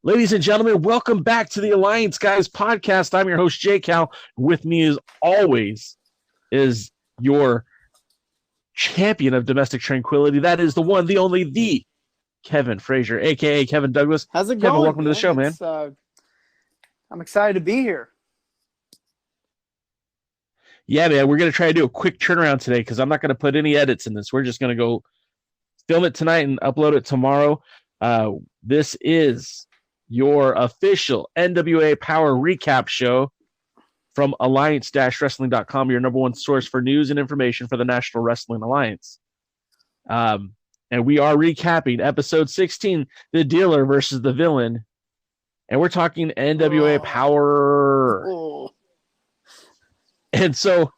Ladies and gentlemen, welcome back to the Alliance Guys podcast. I'm your host, Jay Cal. With me, as always, is your champion of domestic tranquility. That is the one, the only, the Kevin Frazier, a.k.a. Kevin Douglas. How's it Kevin, going, welcome to the show, man. I'm excited to be here. Yeah, man, we're going to try to do a quick turnaround today because I'm not going to put any edits in this. We're just going to go film it tonight and upload it tomorrow. This is your official NWA Power Recap show from alliance-wrestling.com, your number one source for news and information for the National Wrestling Alliance. And we are recapping episode 16, The Dealer versus the Villain. And we're talking NWA Power. And so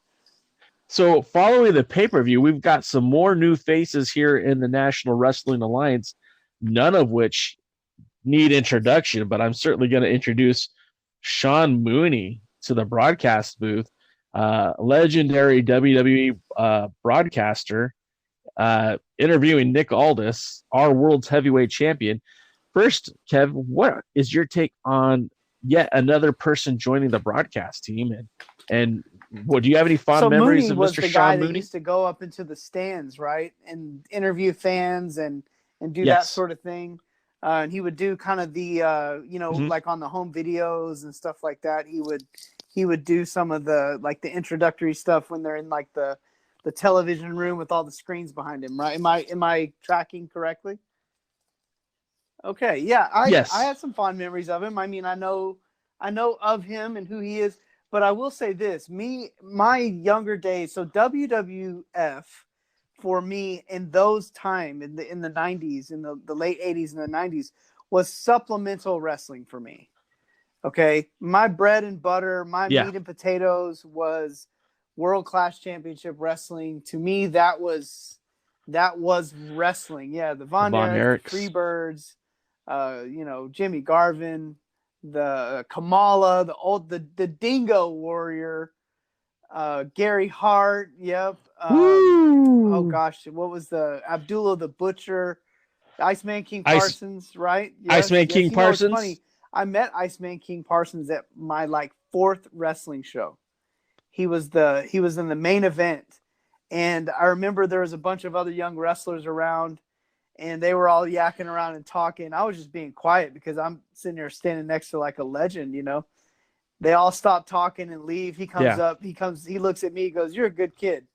following the pay-per-view, we've got some more new faces here in the National Wrestling Alliance, none of which need introduction, but I'm certainly going to introduce Sean Mooney to the broadcast booth, legendary WWE broadcaster, interviewing Nick Aldis, our world's heavyweight champion. First, Kev, what is your take on yet another person joining the broadcast team? And what, do you have any fond memories Mooney of was Mr. the Sean guy Mooney? that used to go up into the stands, right, and interview fans and do that Yes. sort of thing. And he would do kind of the, like on the home videos and stuff like that. He would do some of the, like the introductory stuff when they're in like the television room with all the screens behind him, right? Am I tracking correctly? Okay. Yeah. Yes. I had some fond memories of him. I mean, I know of him and who he is, but I will say this, my younger days. So WWF, for me in those time in the 90s, in the late 80s and the 90s, was supplemental wrestling for me. Okay. My bread and butter, my meat and potatoes was World Class Championship Wrestling. To me, that was wrestling. Yeah. The Von Erichs, the Freebirds, Jimmy Garvin, the Kamala, the Dingo Warrior, Gary Hart. Yep. Oh gosh, what was the Abdullah the Butcher, Iceman King Parsons, right? Yes, Iceman King Parsons. It's funny. I met Iceman King Parsons at my fourth wrestling show. He was in the main event, and I remember there was a bunch of other young wrestlers around, and they were all yakking around and talking. I was just being quiet because I'm sitting there standing next to like a legend, you know. They all stop talking and leave. He comes up. He looks at me. He goes, "You're a good kid."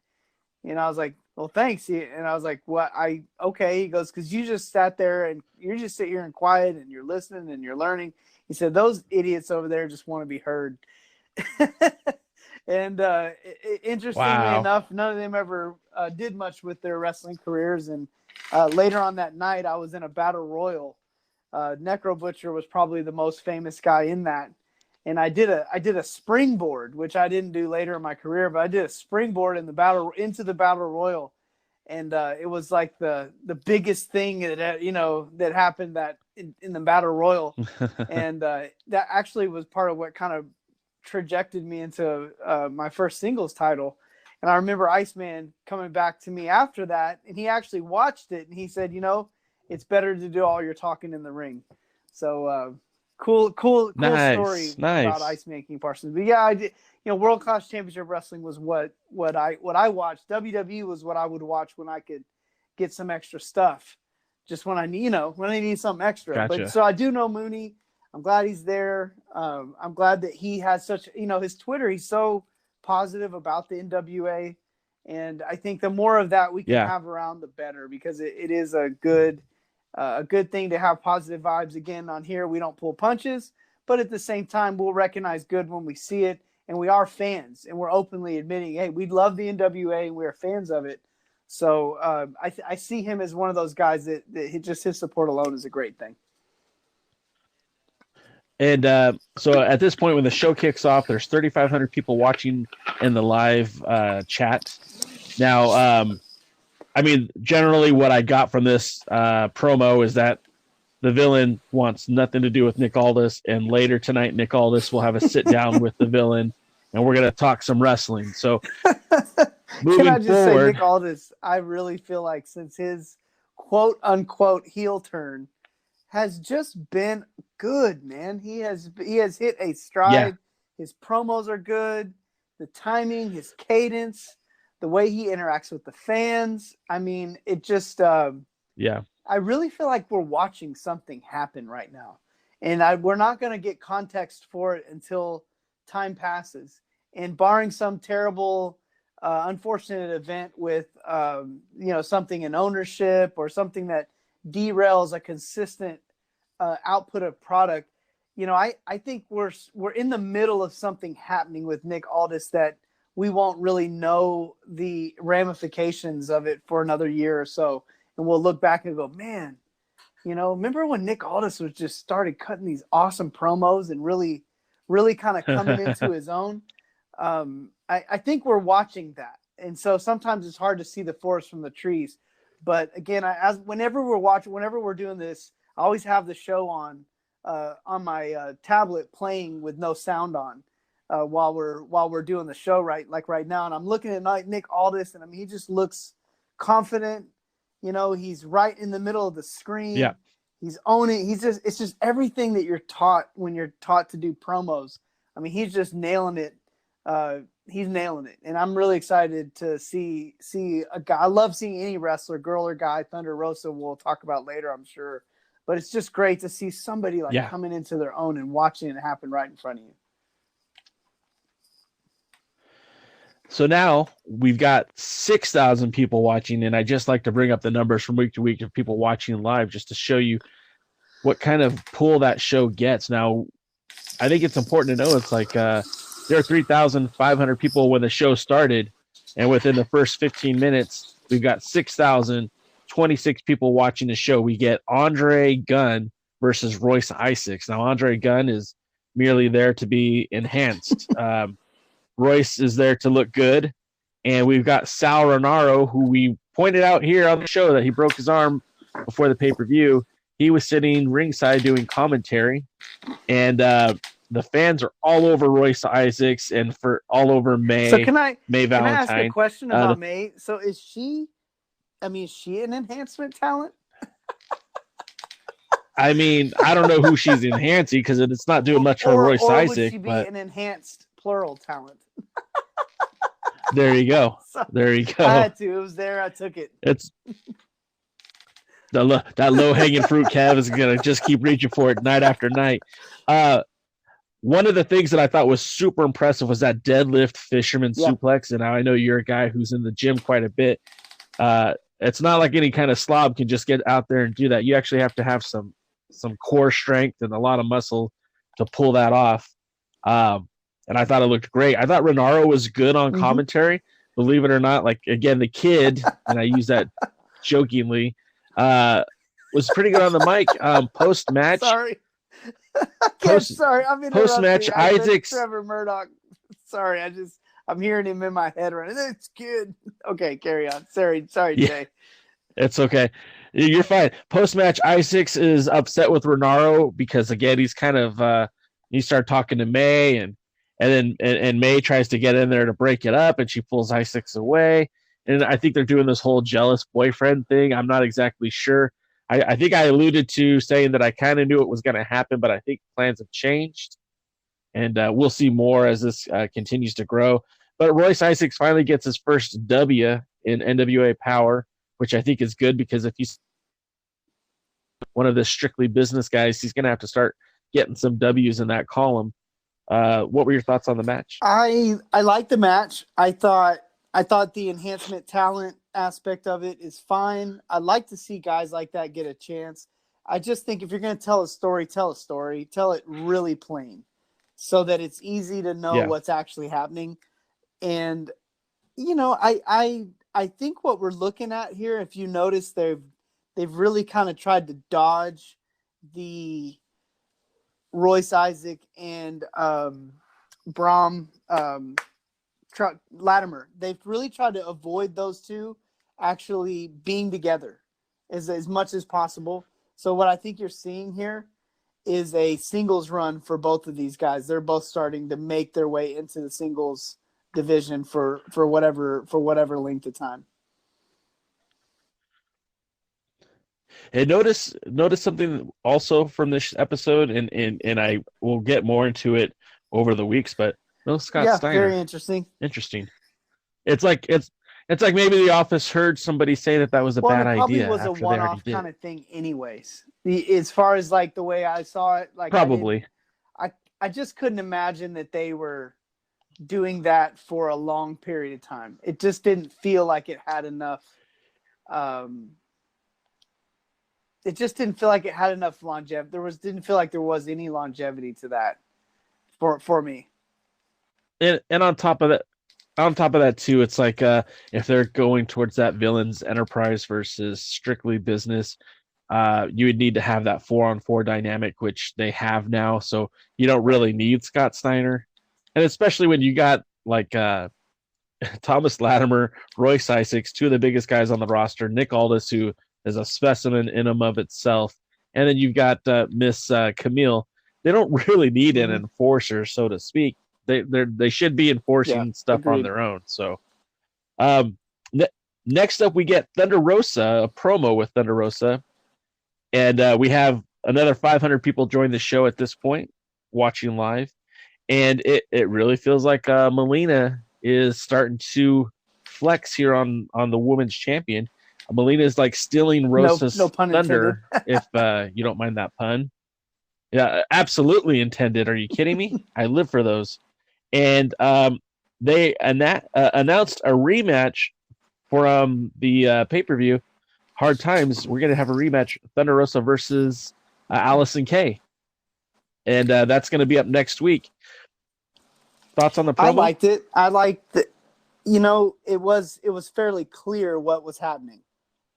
And I was like, "Well, thanks." And I was like, "What? Okay." He goes, "Because you just sat there and you're just sitting here and quiet and you're listening and you're learning." He said, "Those idiots over there just want to be heard." And interestingly enough, none of them ever did much with their wrestling careers. And later on that night, I was in a battle royal. Necro Butcher was probably the most famous guy in that. And I did a springboard, which I didn't do later in my career, but I did a springboard into the battle royal, and it was like the biggest thing that happened in the battle royal, and that actually was part of what kind of trajected me into my first singles title. And I remember Iceman coming back to me after that, and he actually watched it, and he said, "It's better to do all your talking in the ring." So. Cool story about Iceman King Parsons. But yeah, I did. World Class Championship Wrestling was what I watched. WWE was what I would watch when I could get some extra stuff, just when I need something extra. Gotcha. But so I do know Mooney. I'm glad he's there. I'm glad that he has such his Twitter. He's so positive about the NWA, and I think the more of that we can have around, the better, because it is a good thing to have positive vibes. Again, on here, we don't pull punches, but at the same time, we'll recognize good when we see it. And we are fans, and we're openly admitting, hey, we love the NWA and we're fans of it. So I see him as one of those guys that just his support alone is a great thing. And so at this point, when the show kicks off, there's 3,500 people watching in the live chat. Now, I mean, generally what I got from this promo is that the villain wants nothing to do with Nick Aldis, and later tonight, Nick Aldis will have a sit down with the villain, and we're going to talk some wrestling. So moving Can I just forward, say, Nick Aldis, I really feel like since his quote unquote heel turn has just been good, man. He has hit a stride. His promos are good. The timing, his cadence, the way he interacts with the fans. I mean, it just I really feel like we're watching something happen right now. And we're not going to get context for it until time passes. And barring some terrible, unfortunate event with, something in ownership or something that derails a consistent output of product, I think we're in the middle of something happening with Nick Aldis that we won't really know the ramifications of it for another year or so. And we'll look back and go, man, remember when Nick Aldis was just started cutting these awesome promos and really, really kind of coming into his own? I think we're watching that. And so sometimes it's hard to see the forest from the trees. But again, whenever we're doing this, I always have the show on my tablet playing with no sound on while we're doing the show right now. And I'm looking at Nick Aldis, and I mean, he just looks confident. He's right in the middle of the screen. Yeah. He's owning. It's just everything that you're taught when you're taught to do promos. I mean, he's just nailing it. He's nailing it. And I'm really excited to see a guy. I love seeing any wrestler, girl or guy. Thunder Rosa we'll talk about later, I'm sure. But it's just great to see somebody coming into their own and watching it happen right in front of you. So now we've got 6,000 people watching, and I just like to bring up the numbers from week to week of people watching live just to show you what kind of pull that show gets. Now, I think it's important to know it's like there are 3,500 people when the show started, and within the first 15 minutes, we've got 6,026 people watching the show. We get Andre Gunn versus Royce Isaacs. Now, Andre Gunn is merely there to be enhanced. Royce is there to look good. And we've got Sal Rinauro, who we pointed out here on the show that he broke his arm before the pay-per-view. He was sitting ringside doing commentary. And the fans are all over Royce Isaacs and all over May. So can I Valentine. Ask a question about May? So is she an enhancement talent? I mean, I don't know who she's enhancing because it's not doing much for Royce Isaacs. Would she be an enhanced plural talent? There you go. There you go. I had to. It was there. I took it. It's that low-hanging fruit. Kev is gonna just keep reaching for it night after night. One of the things that I thought was super impressive was that deadlift fisherman suplex. And now I know you're a guy who's in the gym quite a bit. It's not like any kind of slob can just get out there and do that. You actually have to have some core strength and a lot of muscle to pull that off. And I thought it looked great. I thought Rinauro was good on commentary, believe it or not. Like, again, the kid, and I use that jokingly, was pretty good on the mic. Post-match. Sorry. I'm post-match, Isaacs. Trevor Murdoch. Sorry, I'm hearing him in my head right now. It's good. Okay, carry on. Sorry, Jay. It's okay. You're fine. Post-match, Isaacs is upset with Rinauro because, again, he's kind of he started talking to May, and then May tries to get in there to break it up, and she pulls Isaacs away. And I think they're doing this whole jealous boyfriend thing. I'm not exactly sure. I think I alluded to saying that I kind of knew it was going to happen, but I think plans have changed. And we'll see more as this continues to grow. But Royce Isaacs finally gets his first W in NWA Power, which I think is good because if he's one of the strictly business guys, he's going to have to start getting some W's in that column. What were your thoughts on the match? I like the match. I thought the enhancement talent aspect of it is fine. I'd like to see guys like that get a chance. I just think if you're going to tell a story. Tell it really plain so that it's easy to know what's actually happening. And, I think what we're looking at here, if you notice, they've really kind of tried to dodge the Royce Isaac and Brahm Latimer. They've really tried to avoid those two actually being together as much as possible. So what I think you're seeing here is a singles run for both of these guys. They're both starting to make their way into the singles division for whatever length of time. And notice something also from this episode, and I will get more into it over the weeks, but no Scott Steiner. Very interesting. Interesting. It's like maybe the office heard somebody say that was a bad idea. Probably was a one-off kind of thing, anyways. As far as like the way I saw it, like probably, I just couldn't imagine that they were doing that for a long period of time. It just didn't feel like it had enough. It just didn't feel like it had enough longevity. Didn't feel like there was any longevity to that for me. And on top of that too, it's like if they're going towards that villain's enterprise versus strictly business, you would need to have that 4-on-4 dynamic, which they have now. So you don't really need Scott Steiner, and especially when you got like Thomas Latimer, Royce Isaacs, two of the biggest guys on the roster, Nick Aldis, who is a specimen in and of itself, and then you've got Miss Camille. They don't really need an enforcer, so to speak. They should be enforcing stuff on their own. So, next up we get Thunder Rosa, a promo with Thunder Rosa, and we have another 500 people join the show at this point, watching live, and it really feels like Melina is starting to flex here on the women's champion. Melina is like stealing Rosa's thunder, if you don't mind that pun. Yeah, absolutely intended. Are you kidding me? I live for those. And they announced a rematch for the pay-per-view. Hard Times. We're going to have a rematch, Thunder Rosa versus Allison Kay. And that's going to be up next week. Thoughts on the promo? I liked it. I liked it. You know, it was fairly clear what was happening.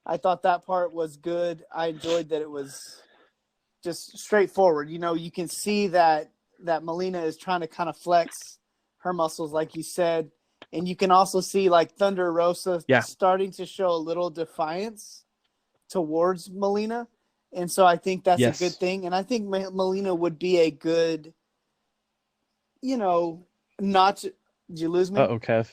I thought that part was good. I enjoyed that it was just straightforward. You know, you can see that Melina is trying to kind of flex her muscles, like you said. And you can also see like Thunder Rosa starting to show a little defiance towards Melina. And so I think that's a good thing. And I think Melina would be a good, you know, did you lose me? Uh-oh, Kev.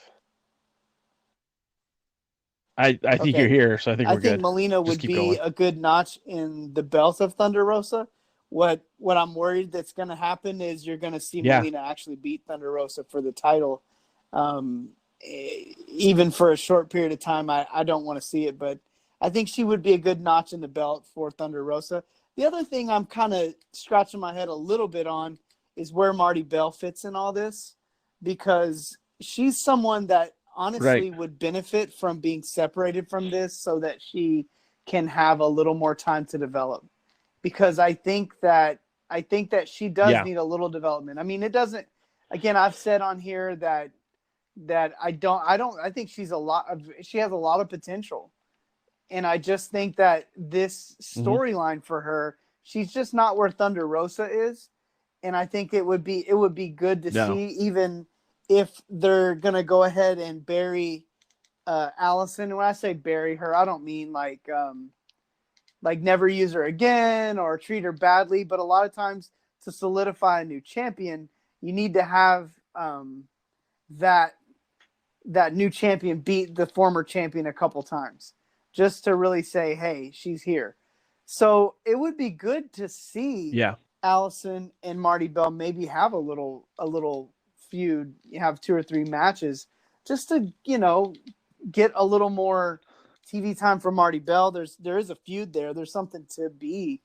I think you're here, so I think we're good. I think Melina would be a good notch in the belt of Thunder Rosa. What I'm worried that's going to happen is you're going to see Melina actually beat Thunder Rosa for the title. Even for a short period of time, I don't want to see it, but I think she would be a good notch in the belt for Thunder Rosa. The other thing I'm kind of scratching my head a little bit on is where Marty Bell fits in all this, because she's someone that honestly would benefit from being separated from this so that she can have a little more time to develop, because I think that she does need a little development. I mean, it doesn't, again, I've said on here that I think she has a lot of potential. And I just think that this storyline for her, she's just not where Thunder Rosa is. And I think it would be good to see, even if they're going to go ahead and bury Allison. And when I say bury her, I don't mean like never use her again or treat her badly. But a lot of times to solidify a new champion, you need to have that new champion beat the former champion a couple times just to really say, hey, she's here. So it would be good to see Allison and Marty Bell maybe have a little feud, you have 2 or 3 matches just to, you know, get a little more TV time for Marty Bell. There is a feud there. There's something that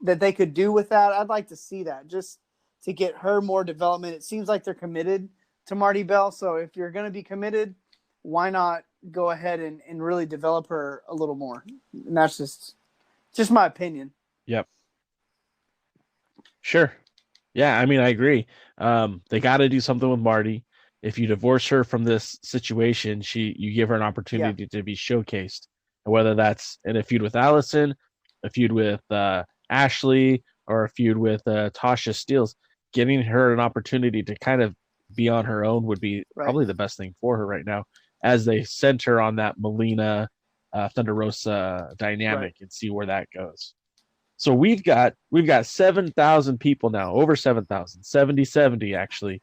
they could do with that. I'd like to see that just to get her more development. It seems like they're committed to Marty Bell. So if you're going to be committed, why not go ahead and really develop her a little more? And that's just my opinion. Yep. Sure. Yeah, I mean, I agree. They got to do something with Marty. If you divorce her from this situation, you give her an opportunity to be showcased. And whether that's in a feud with Allison, a feud with Ashley, or a feud with Tasha Steelz, giving her an opportunity to kind of be on her own would be probably the best thing for her right now, as they center on that Melina Thunder Rosa dynamic and see where that goes. So we've got 7,000 people now, over 7,000, 70 actually.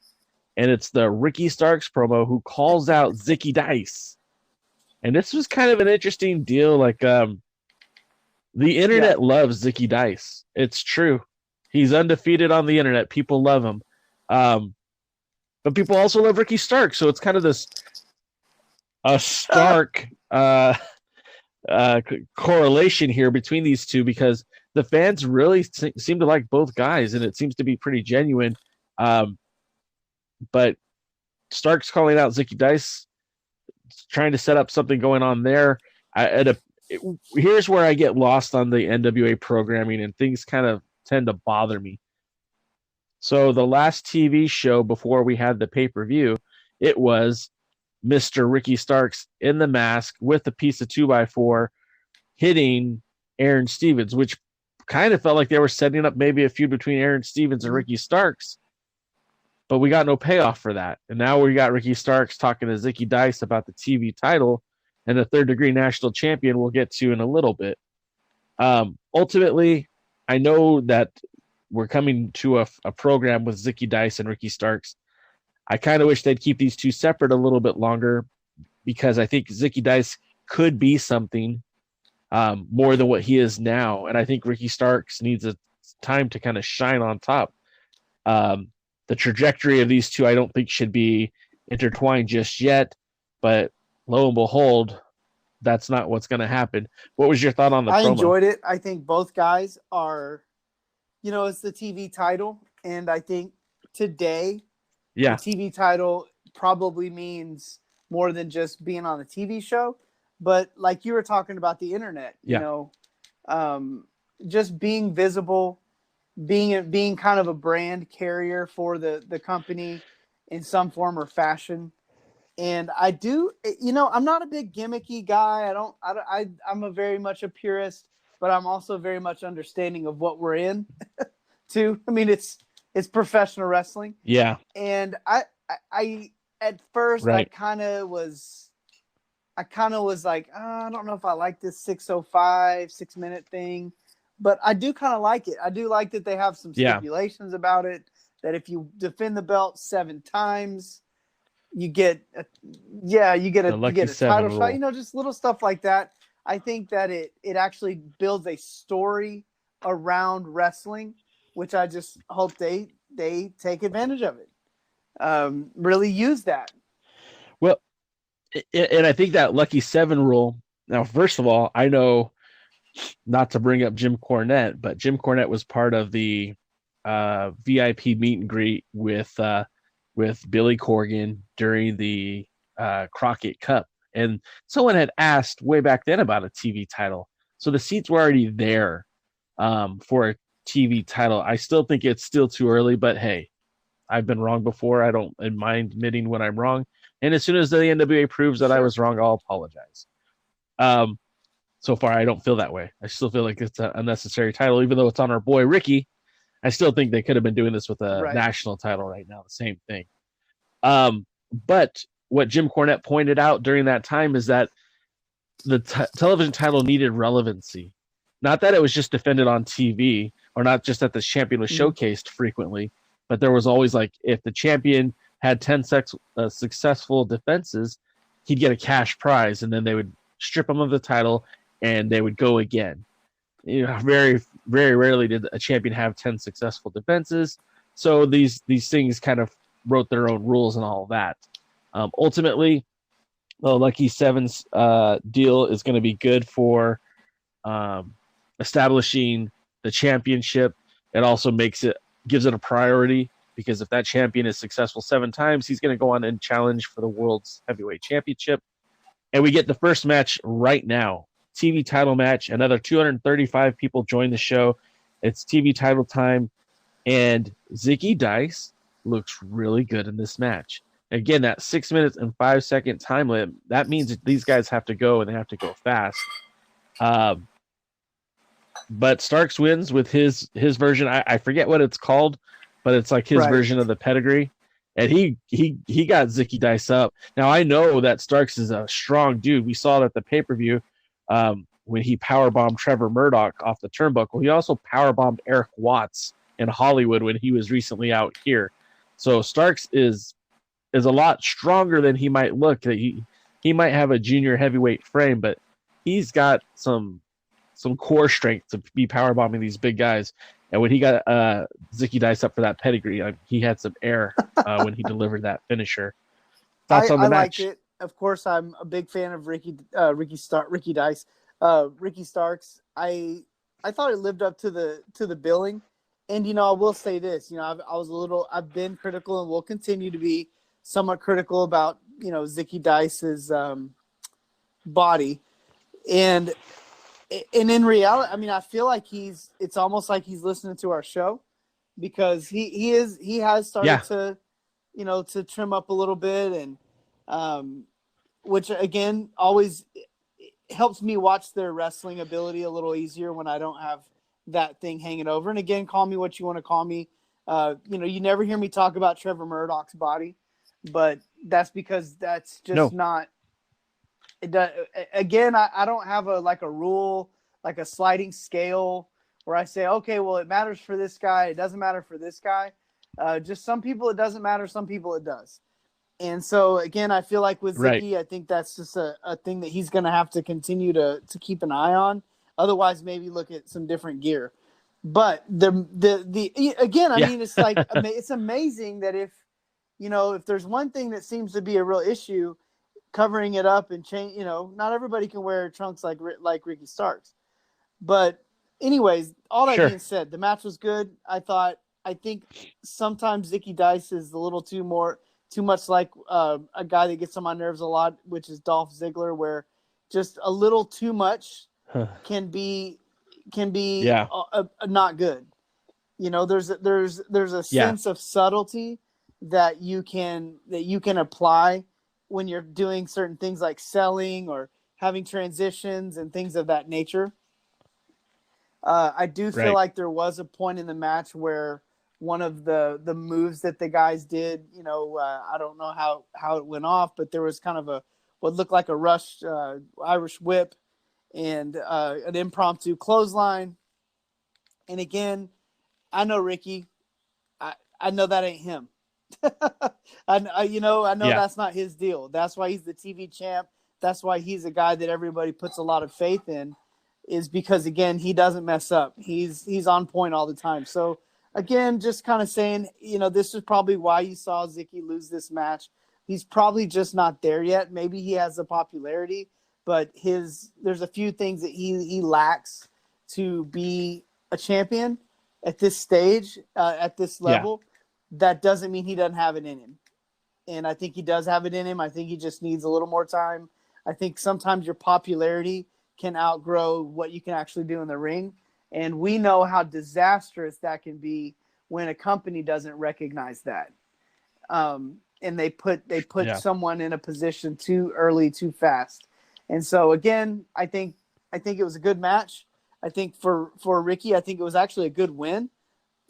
And it's the Ricky Starks promo who calls out Zicky Dice. And this was kind of an interesting deal. Like, The internet loves Zicky Dice. It's true. He's undefeated on the internet. People love him. But people also love Ricky Starks. So it's kind of this stark correlation here between these two, because the fans really seem to like both guys, and it seems to be pretty genuine. But Starks calling out Zicky Dice, trying to set up something going on there. Here's where I get lost on the NWA programming, and things kind of tend to bother me. So the last TV show before we had the pay-per-view, it was Mr. Ricky Starks in the mask with a piece of 2x4 hitting Aaron Stevens, which kind of felt like they were setting up maybe a feud between Aaron Stevens and Ricky Starks, but we got no payoff for that. And now we got Ricky Starks talking to Zicky Dice about the TV title and the third degree national champion we'll get to in a little bit. Ultimately, I know that we're coming to a program with Zicky Dice and Ricky Starks. I kind of wish they'd keep these two separate a little bit longer, because I think Zicky Dice could be something more than what he is now. And I think Ricky Starks needs a time to kind of shine on top. The trajectory of these two, I don't think, should be intertwined just yet, but lo and behold, that's not what's going to happen. What was your thought on the promo? I enjoyed it. I think both guys are, it's the TV title. And I think today, the TV title probably means more than just being on a TV show. But like you were talking about the internet, just being visible, being kind of a brand carrier for the company in some form or fashion. And I do, I'm not a big gimmicky guy. I'm a very much a purist, but I'm also very much understanding of what we're in too. I mean, it's professional wrestling. Yeah. And I at first, I kind of was like, I don't know if I like this 6:05 6-minute thing, but I do kind of like it. I do like that they have some stipulations about it, that if you defend the belt 7 times, you get a title shot, just little stuff like that. I think that it actually builds a story around wrestling, which I just hope they take advantage of it. Really use that. Well, and I think that Lucky 7 rule. Now, first of all, I know not to bring up Jim Cornette, but Jim Cornette was part of the VIP meet and greet with Billy Corgan during the Crockett Cup. And someone had asked way back then about a TV title. So the seats were already there for a TV title. I still think it's still too early, but hey, I've been wrong before. I don't mind admitting when I'm wrong. And as soon as the NWA proves that I was wrong, I'll apologize. So far, I don't feel that way. I still feel like it's an unnecessary title, even though it's on our boy Ricky. I still think they could have been doing this with a national title right now. The same thing. But what Jim Cornette pointed out during that time is that the television title needed relevancy. Not that it was just defended on TV, or not just that the champion was showcased frequently, but there was always, like, if the champion had 10 successful defenses, he'd get a cash prize, and then they would strip him of the title and they would go again. Very, very rarely did a champion have 10 successful defenses. So these things kind of wrote their own rules and all of that. Ultimately, the Lucky 7's deal is going to be good for establishing the championship. It also gives it a priority, because if that champion is successful 7 times, he's going to go on and challenge for the World's Heavyweight Championship. And we get the first match right now. TV title match. Another 235 people join the show. It's TV title time. And Zicky Dice looks really good in this match. Again, that 6 minutes and 5 second time limit, that means that these guys have to go, and they have to go fast. But Starks wins with his version. I forget what it's called, but it's like his version of the pedigree. And he got Zicky Dice up. Now, I know that Starks is a strong dude. We saw it at the pay-per-view when he powerbombed Trevor Murdoch off the turnbuckle. He also powerbombed Eric Watts in Hollywood when he was recently out here. So Starks is a lot stronger than he might look. He might have a junior heavyweight frame, but he's got some some core strength to be power bombing these big guys. And when he got Zicky Dice up for that pedigree, he had some air when he delivered that finisher. Thoughts on the match? I liked it. Of course, I'm a big fan of Ricky Dice, Ricky Starks. I thought it lived up to the billing, and I will say this. I've been critical and will continue to be somewhat critical about Zicky Dice's body, and in reality, I mean, I feel like it's almost like he's listening to our show, because he has started to to trim up a little bit, and which again always helps me watch their wrestling ability a little easier when I don't have that thing hanging over. And again, call me what you want to call me. You never hear me talk about Trevor Murdoch's body, but that's because that's just not. Again, I don't have a rule, like a sliding scale where I say, okay, well, it matters for this guy, it doesn't matter for this guy. Just some people it doesn't matter, some people it does. And so again, I feel like with Zicky, I think that's just a thing that he's going to have to continue to keep an eye on. Otherwise, maybe look at some different gear. But again, I mean, it's like it's amazing that if there's one thing that seems to be a real issue, covering it up and change. Not everybody can wear trunks like Ricky Starks. But anyways, all that being said, the match was good. I think sometimes Zicky Dice is a little too much like a guy that gets on my nerves a lot, which is Dolph Ziggler, where just a little too much can be not good. There's a sense of subtlety that you can apply when you're doing certain things like selling or having transitions and things of that nature. I do feel like there was a point in the match where one of the moves that the guys did, I don't know how it went off, but there was kind of what looked like a rush Irish whip and an impromptu clothesline. And again, I know Ricky. I know that ain't him. I know that's not his deal. That's why he's the TV champ. That's why he's a guy that everybody puts a lot of faith in, is because, again, he doesn't mess up. He's on point all the time. So, again, just kind of saying, this is probably why you saw Zicky lose this match. He's probably just not there yet. Maybe he has the popularity, but there's a few things that he lacks to be a champion at this stage, at this level. That doesn't mean he doesn't have it in him. And I think he does have it in him. I think he just needs a little more time. I think sometimes your popularity can outgrow what you can actually do in the ring. And we know how disastrous that can be when a company doesn't recognize that. And they put someone in a position too early, too fast. And so again, I think it was a good match. I think for Ricky, I think it was actually a good win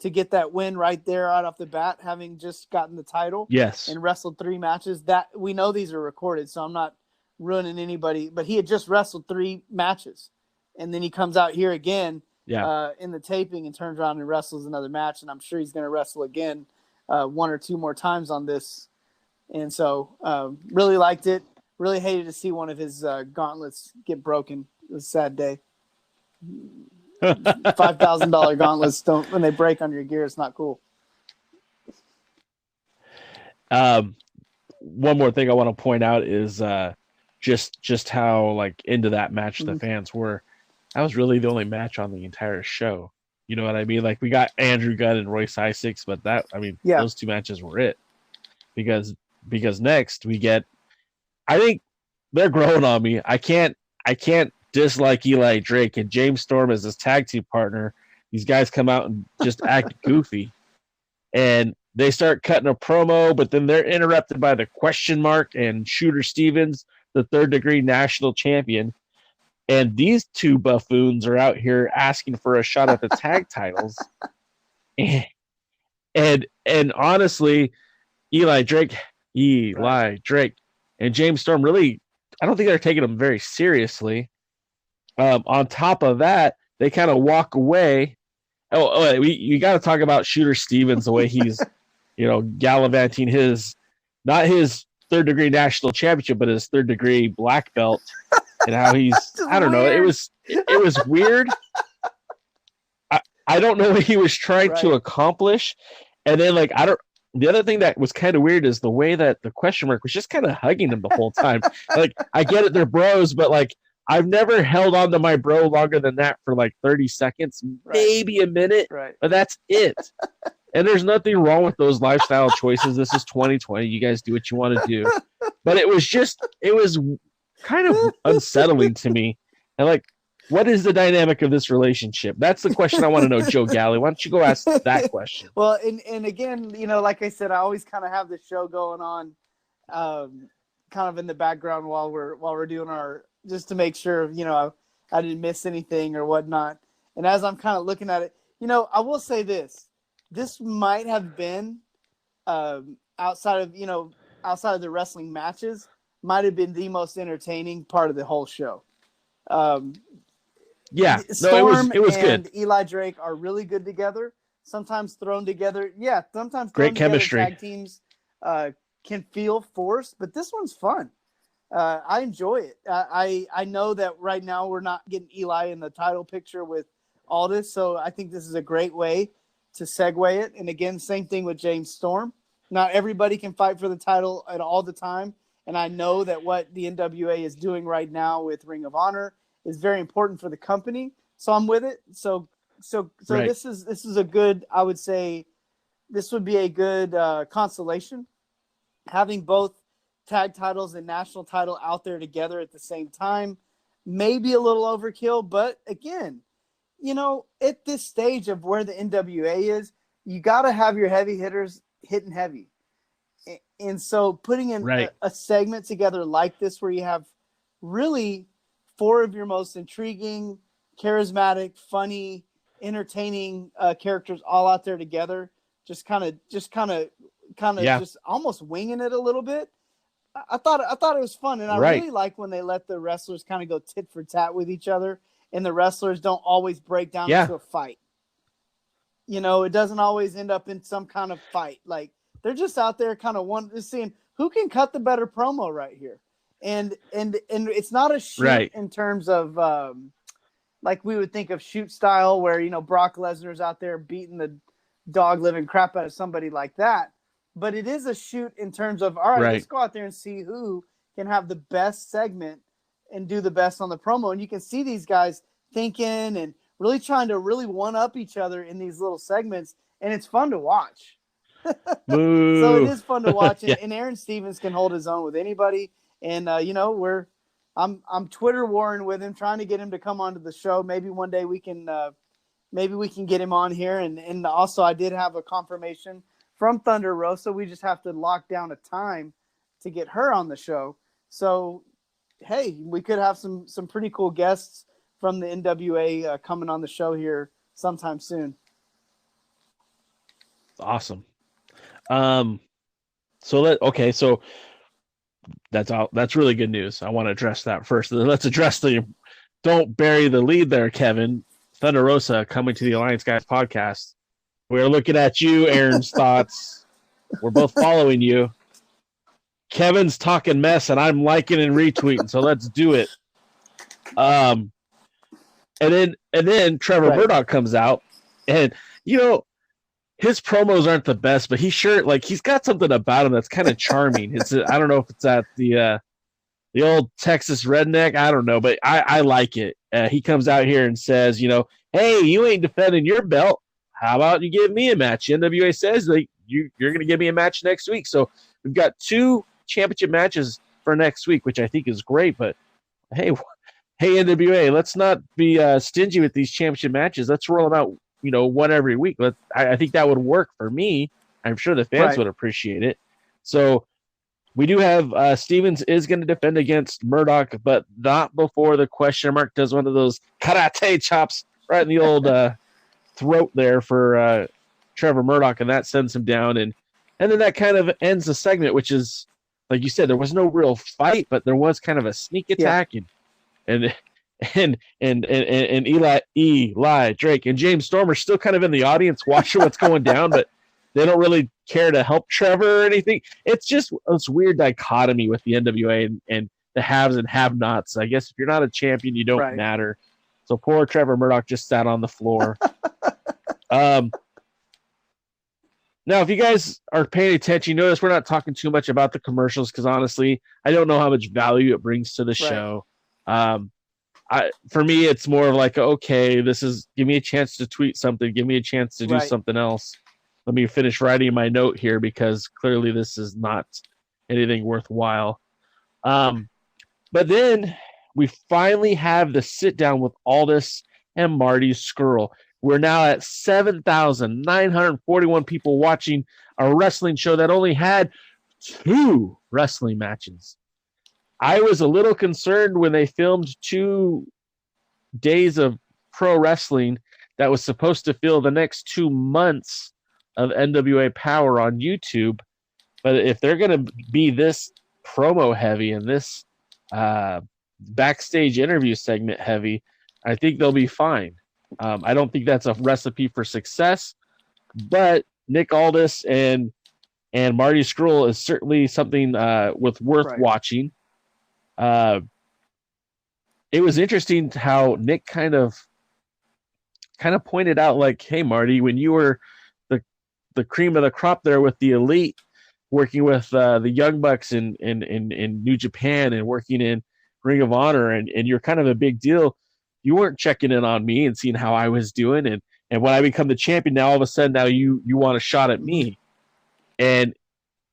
to get that win right there right off the bat, having just gotten the title. Yes. And wrestled 3 matches. That we know these are recorded, so I'm not ruining anybody, but he had just wrestled 3 matches. And then he comes out here again in the taping and turns around and wrestles another match. And I'm sure he's going to wrestle again 1 or 2 more times on this. And so really liked it. Really hated to see one of his gauntlets get broken. It was a sad day. $5,000 gauntlets when they break on your gear, it's not cool. One more thing I want to point out is just how into that match the fans were. That was really the only match on the entire show. You know what I mean? Like, we got Andrew Gunn and Royce Isaacs, but those 2 matches were it. Because next we get, I think they're growing on me. I can't dislike Eli Drake and James Storm as his tag team partner. These guys come out and just act goofy, and they start cutting a promo, but then they're interrupted by the question mark and Shooter Stevens, the 3rd degree national champion. And these 2 buffoons are out here asking for a shot at the tag titles. And honestly, Eli Drake and James Storm really, I don't think they're taking them very seriously. On top of that, they kind of walk away. You got to talk about Shooter Stevens, the way he's, gallivanting not his 3rd degree national championship, but his 3rd degree black belt and how he's I don't know. It was weird. I don't know what he was trying to accomplish. And then like the other thing that was kind of weird is the way that the question mark was just kind of hugging him the whole time. Like, I get it, they're bros, but like, I've never held on to my bro longer than that for like 30 seconds, maybe a minute, but that's it. And there's nothing wrong with those lifestyle choices. This is 2020. You guys do what you want to do. But it was kind of unsettling to me. And like, what is the dynamic of this relationship? That's the question I want to know, Joe Galley. Why don't you go ask that question? Well, and again, you know, like I said, I always kind of have the show going on, kind of in the background while we're doing our, just to make sure, you know, I didn't miss anything or whatnot. And as I'm kind of looking at it, you know, I will say this might have been outside of the wrestling matches, might have been the most entertaining part of the whole show. Yeah, Storm it was and good. Eli Drake are really good together. Sometimes thrown together. Yeah, sometimes great chemistry. Tag teams can feel forced, but this one's fun. I enjoy it. I know that right now we're not getting Eli in the title picture with Aldis, so I think this is a great way to segue it. And again, same thing with James Storm. Not everybody can fight for the title at all the time, and I know that what the NWA is doing right now with Ring of Honor is very important for the company. So I'm with it. So this is a good, I would say this would be a good consolation, having both tag titles and national title out there together at the same time. Maybe a little overkill, but again, you know, at this stage of where the NWA is, you got to have your heavy hitters hitting heavy. And so putting in a segment together like this, where you have really 4 of your most intriguing, charismatic, funny, entertaining characters all out there together, just almost winging it a little bit. I thought it was fun, and I really like when they let the wrestlers kind of go tit for tat with each other, and the wrestlers don't always break down into a fight. You know, it doesn't always end up in some kind of fight. Like, they're just out there kind of just seeing who can cut the better promo right here. And it's not a shoot in terms of like we would think of shoot style, where, you know, Brock Lesnar's out there beating the dog living crap out of somebody like that. But it is a shoot in terms of, all right, let's go out there and see who can have the best segment and do the best on the promo. And you can see these guys thinking and really trying to really one up each other in these little segments. And it's fun to watch. So it is fun to watch. And Aaron Stevens can hold his own with anybody. And, you know, I'm Twitter warring with him, trying to get him to come onto the show. Maybe one day we can get him on here. And also I did have a confirmation from Thunder Rosa. We just have to lock down a time to get her on the show. So, hey, we could have some pretty cool guests from the NWA coming on the show here sometime soon. Awesome. So that's really good news. I want to address that first. Let's address don't bury the lead there, Kevin. Thunder Rosa coming to the Alliance Guys podcast. We're looking at you, Aaron's thoughts. We're both following you. Kevin's talking mess, and I'm liking and retweeting. So let's do it. And then Trevor Murdoch comes out, and you know, his promos aren't the best, but he's got something about him that's kind of charming. I don't know if it's at the old Texas redneck. I don't know, but I like it. He comes out here and says, you know, hey, you ain't defending your belt. How about you give me a match? NWA says like you're going to give me a match next week. So we've got 2 championship matches for next week, which I think is great. But hey, NWA, let's not be stingy with these championship matches. Let's roll them out, you know, one every week. I think that would work for me. I'm sure the fans would appreciate it. So we do have Stevens is going to defend against Murdoch, but not before the question mark does one of those karate chops right in the old throat there for Trevor Murdoch, and that sends him down. And then that kind of ends the segment, which is, like you said, there was no real fight, but there was kind of a sneak attack, and Eli Drake and James Storm are still kind of in the audience watching what's going down, but they don't really care to help Trevor or anything. It's just this weird dichotomy with the NWA and the haves and have-nots. I guess if you're not a champion, you don't matter. So poor Trevor Murdoch just sat on the floor. Now, if you guys are paying attention, you notice we're not talking too much about the commercials because honestly, I don't know how much value it brings to the show. For me, it's more of like, okay, give me a chance to tweet something, give me a chance to do something else. Let me finish writing my note here because clearly this is not anything worthwhile. But then we finally have the sit down with Aldis and Marty Scurll. We're now at 7,941 people watching a wrestling show that only had 2 wrestling matches. I was a little concerned when they filmed 2 days of pro wrestling that was supposed to fill the next 2 months of NWA Power on YouTube. But if they're going to be this promo heavy and this backstage interview segment heavy, I think they'll be fine. I don't think that's a recipe for success, but Nick Aldis and Marty Scurll is certainly something worth watching. It was interesting how Nick kind of pointed out, like, hey, Marty, when you were the cream of the crop there with the Elite, working with the Young Bucks in New Japan and working in Ring of Honor, and you're kind of a big deal, you weren't checking in on me and seeing how I was doing. And when I become the champion, now all of a sudden now you want a shot at me. And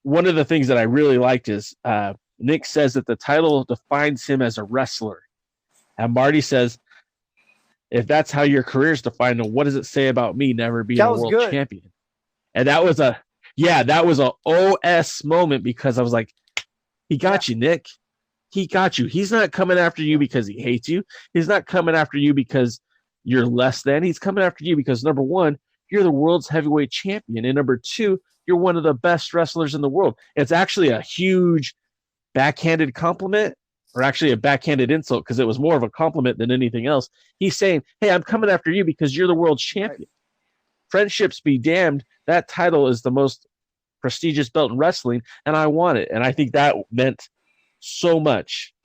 one of the things that I really liked is Nick says that the title defines him as a wrestler. And Marty says, if that's how your career is defined, then what does it say about me never being a world champion? And that was a OS moment because I was like, he got you, Nick. He got you. He's not coming after you because he hates you. He's not coming after you because you're less than. He's coming after you because, number one, you're the world's heavyweight champion. And number two, you're one of the best wrestlers in the world. It's actually a huge backhanded compliment, or actually a backhanded insult, because it was more of a compliment than anything else. He's saying, hey, I'm coming after you because you're the world champion. Friendships be damned. That title is the most prestigious belt in wrestling, and I want it. And I think that meant so much.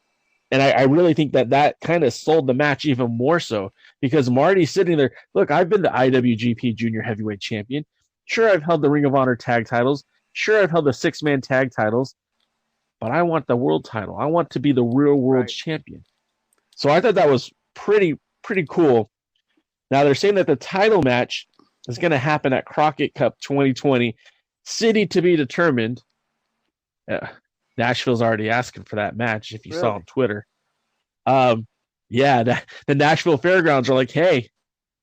And I really think that kind of sold the match even more so, because Marty's sitting there. Look, I've been the IWGP Junior Heavyweight Champion. Sure, I've held the Ring of Honor tag titles. Sure, I've held the 6-man tag titles. But I want the world title. I want to be the real world champion. So I thought that was pretty cool. Now they're saying that the title match is going to happen at Crockett Cup 2020. City to be determined. Nashville's already asking for that match, if you saw on Twitter. The Nashville Fairgrounds are like, hey,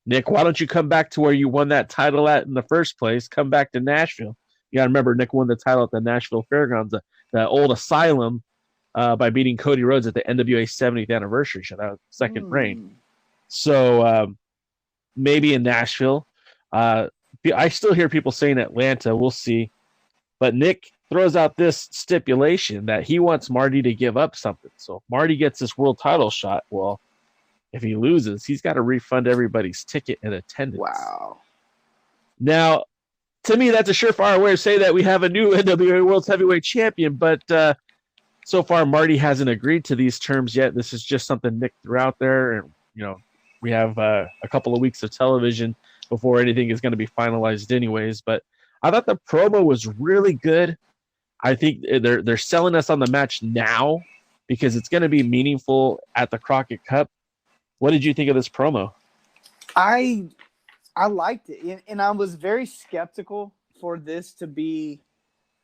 Nick, why don't you come back to where you won that title at in the first place? Come back to Nashville. You got to remember, Nick won the title at the Nashville Fairgrounds, the old asylum, by beating Cody Rhodes at the NWA 70th anniversary show. That was second reign. So maybe in Nashville. I still hear people saying Atlanta. We'll see. But Nick throws out this stipulation that he wants Marty to give up something. So if Marty gets this world title shot, well, if he loses, he's got to refund everybody's ticket and attendance. Wow. Now, to me, that's a surefire way to say that we have a new NWA World Heavyweight Champion, but so far Marty hasn't agreed to these terms yet. This is just something Nick threw out there, and we have a couple of weeks of television before anything is going to be finalized anyways. But I thought the promo was really good. I think they're selling us on the match now because it's going to be meaningful at the Crockett Cup. What did you think of this promo? I liked it, and I was very skeptical for this to be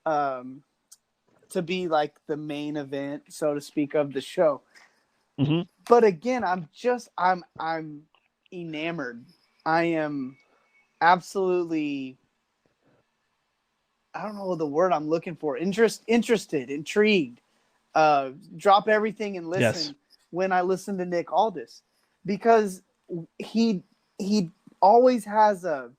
like the main event, so to speak, of the show. Mm-hmm. But again, I'm enamored. I am absolutely, I don't know the word I'm looking for. Interested, intrigued. Drop everything and listen when I listen to Nick Aldis, because he always has an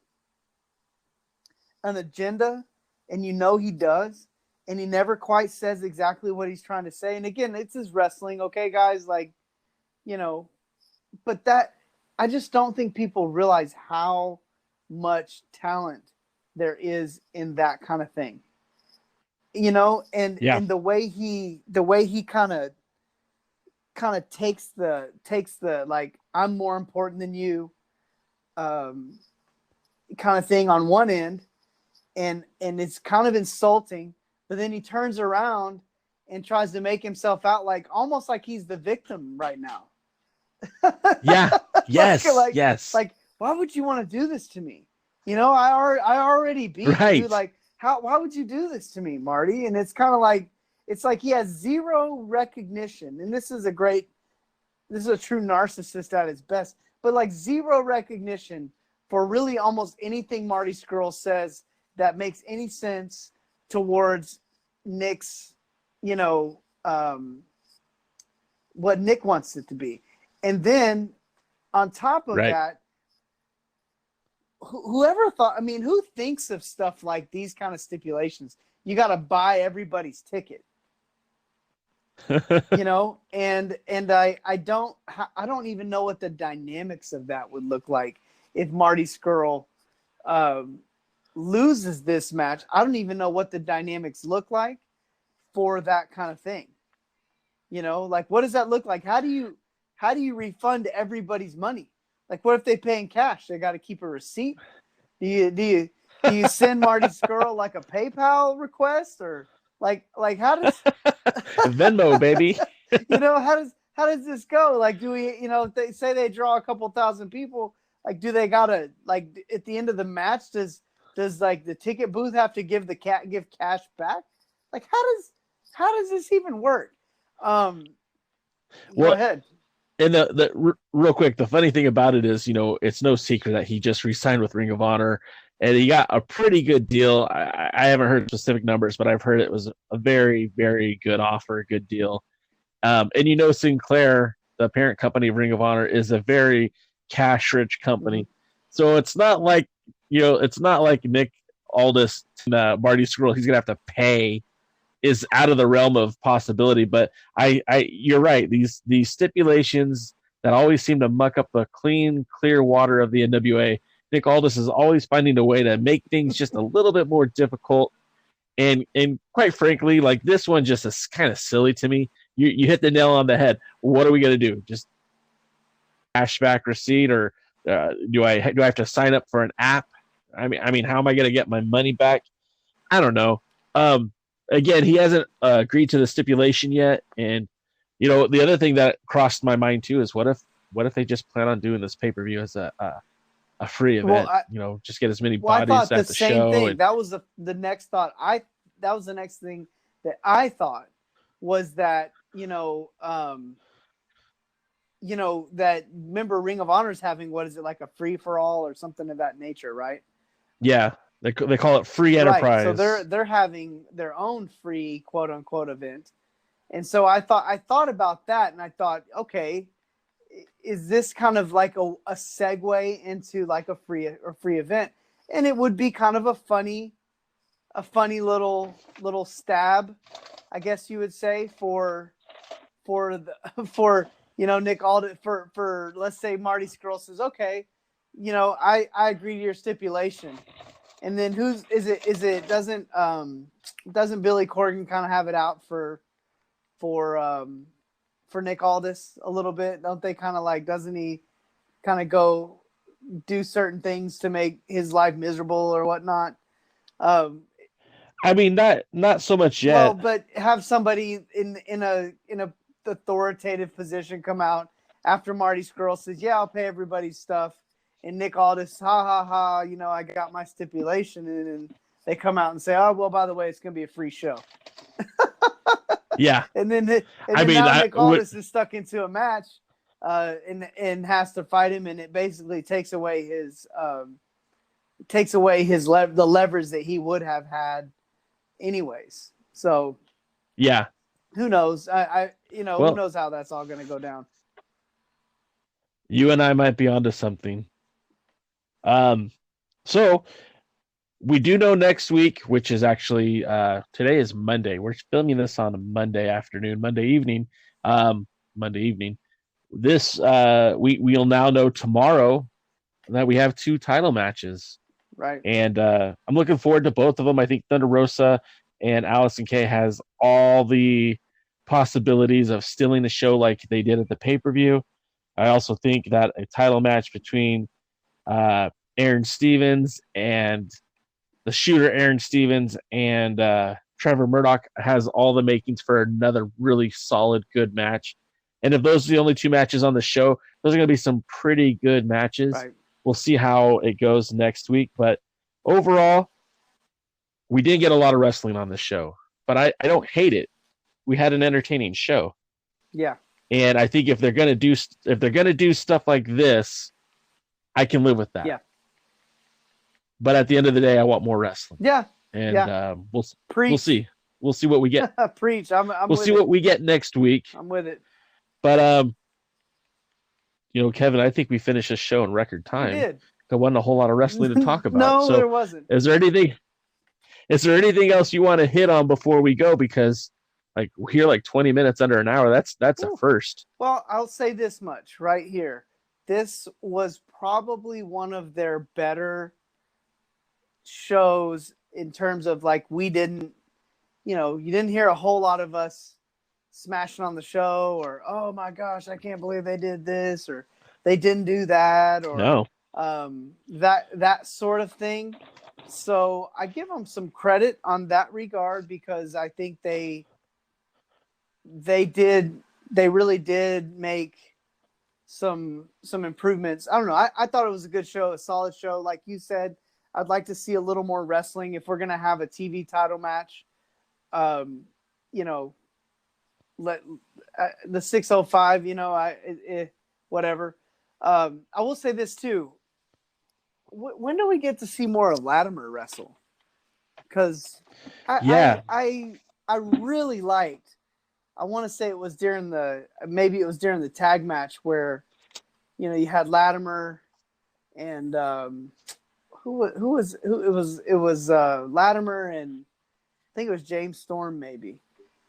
agenda, and he does, and he never quite says exactly what he's trying to say. And again, it's his wrestling, okay, guys, but that, I just don't think people realize how much talent there is in that kind of thing, and the way he kind of kind of takes the like, I'm more important than you kind of thing on one end, and it's kind of insulting, but then he turns around and tries to make himself out like almost like he's the victim right now. Yeah. Yes. Yes. Like, why would you want to do this to me? You know, I already beat you. Like, why would you do this to me, Marty? And it's kind of like, it's like he has zero recognition. And this is a true narcissist at his best, but like zero recognition for really almost anything Marty Scurll says that makes any sense towards Nick's, you know, what Nick wants it to be. And then on top of that, whoever thought, I mean, who thinks of stuff like these kind of stipulations? You got to buy everybody's ticket, you know? And I don't even know what the dynamics of that would look like if Marty Scurll loses this match. I don't even know what the dynamics look like for that kind of thing. You know, like, what does that look like? How do you refund everybody's money? Like, what if they pay in cash? They got to keep a receipt. Do you send Marty Scurll like a PayPal request, or like how does Venmo, baby? You know, how does this go? Like, do we, you know, if they say they draw a couple thousand people, like, do they gotta, like, at the end of the match, does like the ticket booth have to give cash back? Like, how does this even work? Go ahead. And the real quick, the funny thing about it is, you know, it's no secret that he just re-signed with Ring of Honor, and he got a pretty good deal. I haven't heard specific numbers, but I've heard it was a very, very good offer, a good deal. And you know, Sinclair, the parent company of Ring of Honor, is a very cash-rich company. So it's not like, you know, it's not like Nick Aldis and Marty Scurll, he's gonna have to pay, is out of the realm of possibility. But you're right. These stipulations that always seem to muck up the clear water of the NWA. Nick Aldis is always finding a way to make things just a little bit more difficult. And quite frankly, like, this one just is kind of silly to me. You hit the nail on the head. What are we going to do? Just cashback receipt, or do I have to sign up for an app? I mean, how am I going to get my money back? I don't know. Again, he hasn't agreed to the stipulation yet, and you know, the other thing that crossed my mind too is what if they just plan on doing this pay-per-view as a free event? Well, you know, just get as many bodies at the show. Thing. That was the next thought. That was the next thing that I thought was that, that, remember, Ring of Honor is having, what is it, like a free for all or something of that nature, right? Yeah. They call it free enterprise. Right. So they're having their own free quote unquote event. And so I thought about that, and I thought, okay, is this kind of like a segue into like a free event? And it would be kind of a funny little stab, I guess you would say, for Nick Aldis, for let's say Marty Scurll says, okay, I agree to your stipulation. And then doesn't Billy Corgan kind of have it out for Nick Aldis a little bit? Don't they kind of like, doesn't he kind of go do certain things to make his life miserable or whatnot? I mean, not so much yet. Well, but have somebody in a authoritative position come out after Marty Scurll says, yeah, I'll pay everybody's stuff. And Nick Aldis, ha ha ha, I got my stipulation, and they come out and say, oh, well, by the way, it's going to be a free show. Yeah. And then Nick Aldis is stuck into a match and has to fight him, and it basically takes away the leverage that he would have had anyways. So yeah, who knows? Who knows how that's all going to go down. You and I might be onto something. So we do know next week, which is actually today is Monday. We're filming this on a Monday evening. This we'll now know tomorrow that we have 2 title matches. Right. And I'm looking forward to both of them. I think Thunder Rosa and Allison Kay has all the possibilities of stealing the show like they did at the pay-per-view. I also think that a title match between Aaron Stevens and the shooter Aaron Stevens and Trevor Murdoch has all the makings for another really solid, good match. And if those are the only two matches on the show, those are going to be some pretty good matches. Right. We'll see how it goes next week. But overall, we didn't get a lot of wrestling on this show. But I don't hate it. We had an entertaining show. Yeah. And I think if they're going to do stuff like this, I can live with that. Yeah. But at the end of the day, I want more wrestling. Yeah. And we'll see. We'll see what we get. Preach. We'll see what we get next week. I'm with it. But Kevin, I think we finished this show in record time. We did. There wasn't a whole lot of wrestling to talk about. No, so there wasn't. Is there anything else you want to hit on before we go? Because we're here 20 minutes under an hour. That's a first. Well, I'll say this much right here. This was probably one of their better shows in terms of you didn't hear a whole lot of us smashing on the show or, oh my gosh, I can't believe they did this or they didn't do that or no. That sort of thing. So I give them some credit on that regard because I think they really did make some improvements. I don't know. I thought it was a good show, a solid show. Like you said, I'd like to see a little more wrestling if we're going to have a TV title match. Let the 605, whatever. I will say this too. When do we get to see more of Latimer wrestle? Because I really liked. I want to say it was during the tag match where, you had Latimer and it was Latimer and I think it was James Storm maybe.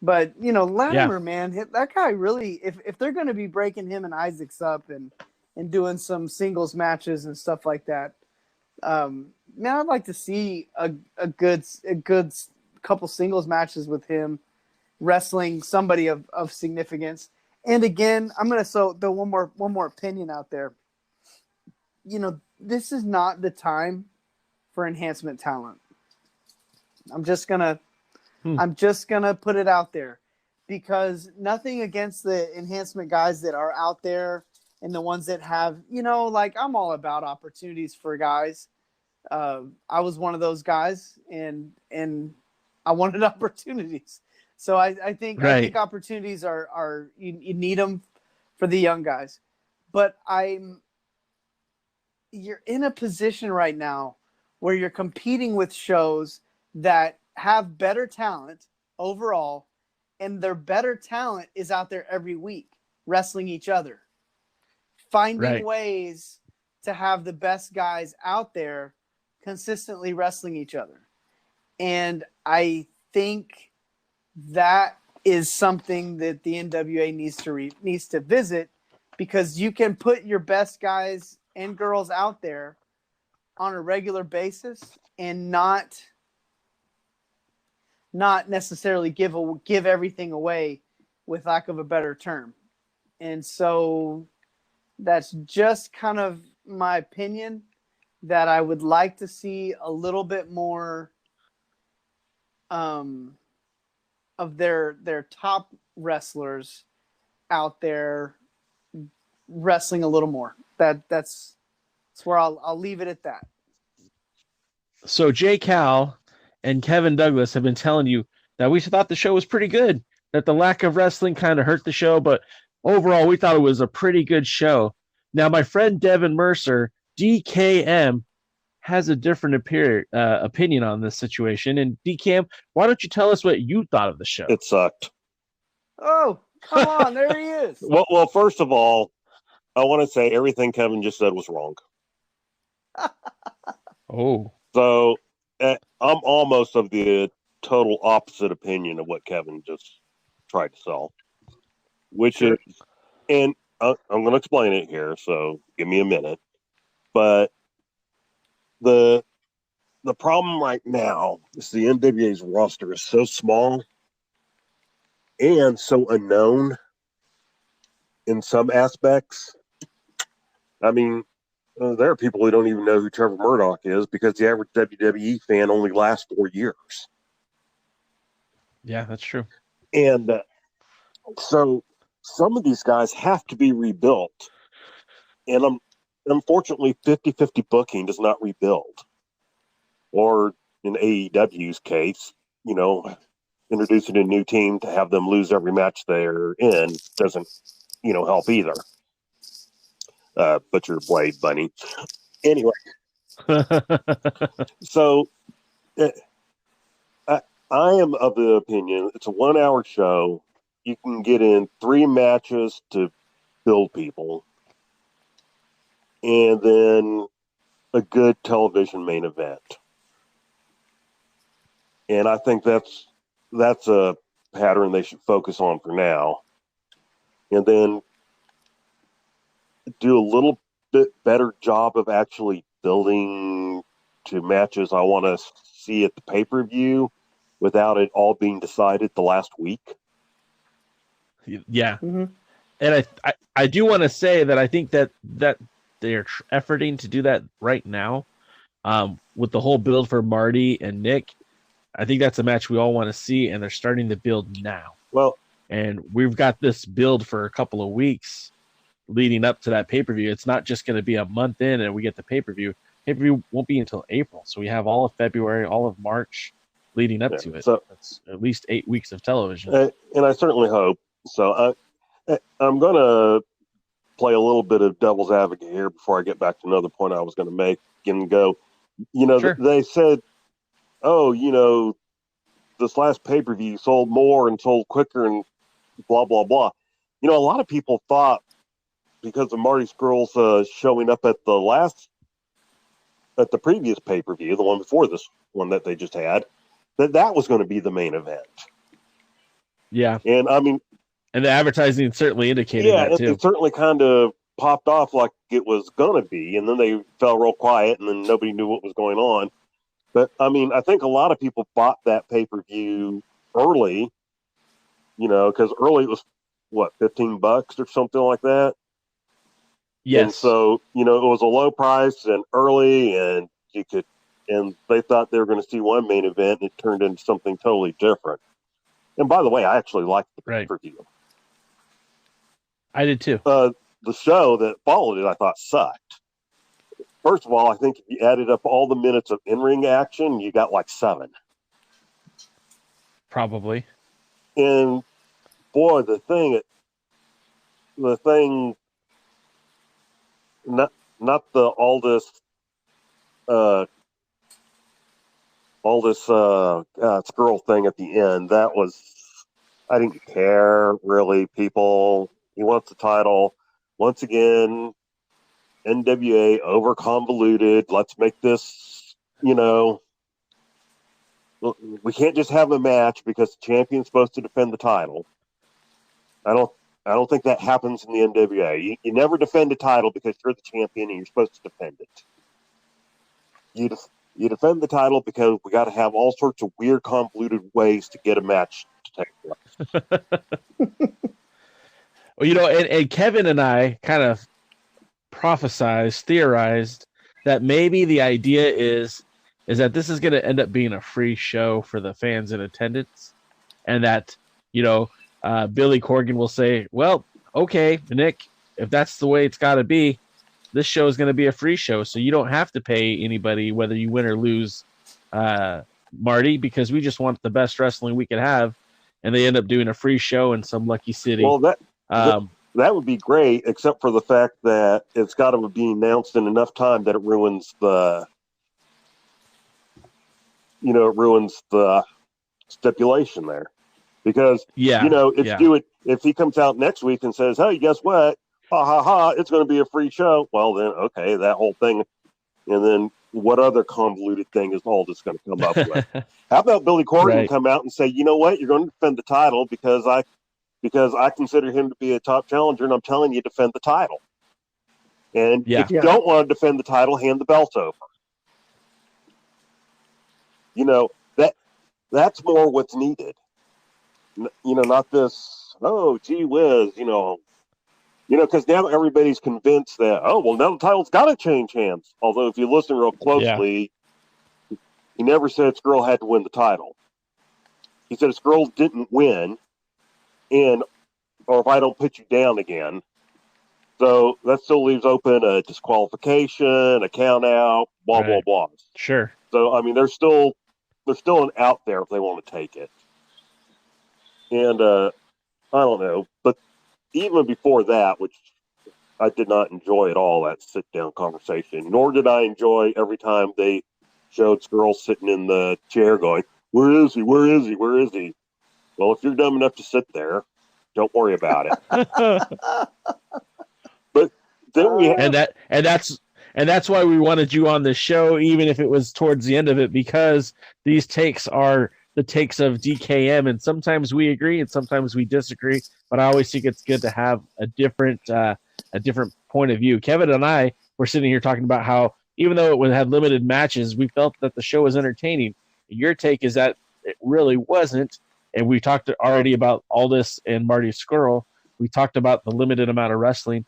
But, Latimer, man, that guy really, if they're going to be breaking him and Isaacs up and doing some singles matches and stuff like that, man, I'd like to see a good couple singles matches with him wrestling somebody of significance. And again, I'm going to throw one more opinion out there. This is not the time for enhancement talent. I'm just going to put it out there because nothing against the enhancement guys that are out there and the ones that have, I'm all about opportunities for guys. I was one of those guys and I wanted opportunities. So I think opportunities are you need them for the young guys, but you're in a position right now where you're competing with shows that have better talent overall, and their better talent is out there every week wrestling each other, finding ways to have the best guys out there consistently wrestling each other. And I think that is something that the NWA needs to visit, because you can put your best guys and girls out there on a regular basis and not necessarily give everything away, with lack of a better term. And so that's just kind of my opinion, that I would like to see a little bit more of their top wrestlers out there wrestling a little more. That's where I'll leave it at that. So Jay Cal and Kevin Douglas have been telling you that we thought the show was pretty good, that the lack of wrestling kind of hurt the show, but overall we thought it was a pretty good show. Now, my friend Devin Mercer, DKM, has a different opinion on this situation. And DKM, why don't you tell us what you thought of the show? It sucked. Oh, come on. There he is. Well, first of all, I want to say everything Kevin just said was wrong. Oh. So I'm almost of the total opposite opinion of what Kevin just tried to sell, which is, and I'm going to explain it here, so give me a minute. But the problem right now is the NWA's roster is so small, and so unknown in some aspects. I mean, there are people who don't even know who Trevor Murdoch is because the average WWE fan only lasts 4 years. Yeah, that's true. And so some of these guys have to be rebuilt. And unfortunately, 50-50 booking does not rebuild. Or in AEW's case, introducing a new team to have them lose every match they're in doesn't, help either. Butcher Blade Bunny. Anyway, so I am of the opinion it's a 1 hour show. You can get in 3 matches to build people, and then a good television main event. And I think that's a pattern they should focus on for now. And then do a little bit better job of actually building to matches I want to see at the pay-per-view without it all being decided the last week. Yeah. Mm-hmm. And I do want to say that I think that they're efforting to do that right now with the whole build for Marty and Nick. I think that's a match we all want to see, and they're starting to build now. Well, and we've got this build for a couple of weeks leading up to that pay-per-view. It's not just going to be a month in and we get the pay-per-view. Pay-per-view won't be until April. So we have all of February, all of March leading up to it. So that's at least 8 weeks of television. And I certainly hope. So I'm going to play a little bit of devil's advocate here before I get back to another point I was going to make and go, sure. They said, this last pay-per-view sold more and sold quicker and blah, blah, blah. A lot of people thought because of Marty Scurll's showing up at the previous pay-per-view, the one before this one that they just had, that was going to be the main event. Yeah. And I mean, and the advertising certainly indicated that too. It certainly kind of popped off like it was going to be, and then they fell real quiet, and then nobody knew what was going on. But I mean, I think a lot of people bought that pay-per-view early, because early it was what, $15 or something like that. Yes. And so, it was a low price and early, and they thought they were going to see one main event, and it turned into something totally different. And by the way, I actually liked the pay-per-view. I did too. The show that followed it, I thought, sucked. First of all, I think if you added up all the minutes of in-ring action, you got like 7. Probably. And boy, the thing, not the Aldis Scurll thing at the end. That was, I didn't care really. People, he wants the title once again. NWA over convoluted. Let's make this, we can't just have a match because the champion's supposed to defend the title. I don't think that happens in the NWA. You never defend a title because you're the champion and you're supposed to defend it. You defend the title because we got to have all sorts of weird, convoluted ways to get a match to take place. Well, and Kevin and I kind of theorized that maybe the idea is that this is going to end up being a free show for the fans in attendance, and that Billy Corgan will say, well, okay, Nick, if that's the way it's got to be, this show is going to be a free show, so you don't have to pay anybody whether you win or lose, Marty, because we just want the best wrestling we could have, and they end up doing a free show in some lucky city. Well, that would be great, except for the fact that it's got to be announced in enough time that it ruins the stipulation there. Because, if he comes out next week and says, hey, guess what? Ha, ha, ha, it's going to be a free show. Well, then, okay, that whole thing. And then what other convoluted thing is all this going to come up with? How about Billy Corgan come out and say, you know what? You're going to defend the title because I consider him to be a top challenger, and I'm telling you, defend the title. And if you don't want to defend the title, hand the belt over. That's more what's needed. not this, oh, gee whiz, because now everybody's convinced that, oh, well, now the title's got to change hands. Although if you listen real closely, he never said Skrull had to win the title. He said Skrull didn't win, or if I don't put you down again. So that still leaves open a disqualification, a count out, blah, blah, blah. Sure. So, I mean, there's still an out there if they want to take it. And I don't know. But even before that, which I did not enjoy at all, that sit-down conversation, nor did I enjoy every time they showed Skrull sitting in the chair going, where is he? Where is he? Where is he? Well, if you're dumb enough to sit there, don't worry about it. But then we and that's why we wanted you on the show, even if it was towards the end of it, because these takes are the takes of DKM, and sometimes we agree and sometimes we disagree. But I always think it's good to have a different point of view. Kevin and I were sitting here talking about how even though it had limited matches, we felt that the show was entertaining. Your take is that it really wasn't, and we talked already about Aldis and Marty Skrull. We talked about the limited amount of wrestling.